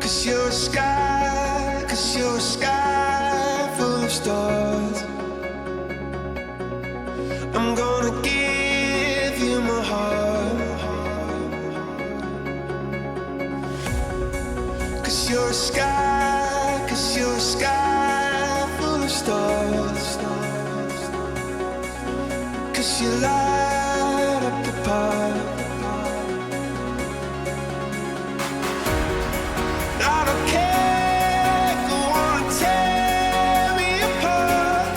Cause you're a sky full of stars. I'm gonna give you my heart. Cause you're a sky full of stars. Cause you light up the path. I don't care if you wanna tear me apart.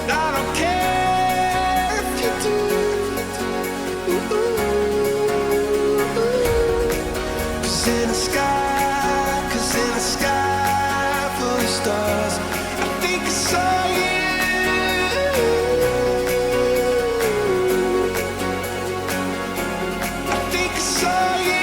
I don't care if you do. Cause in a sky full of stars, I think I saw you. I think I saw you.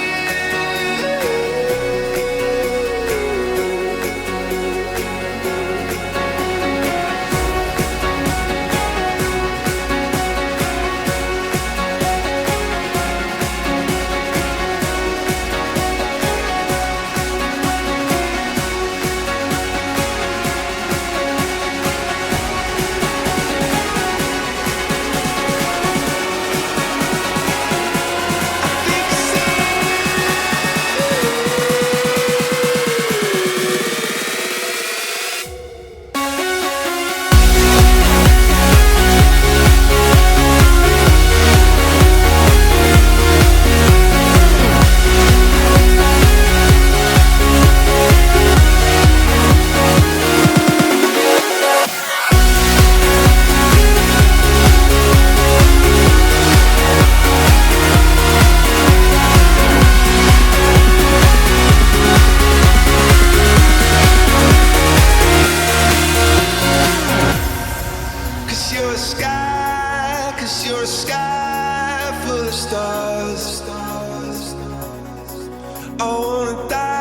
Cause you're a sky full of stars. I wanna die.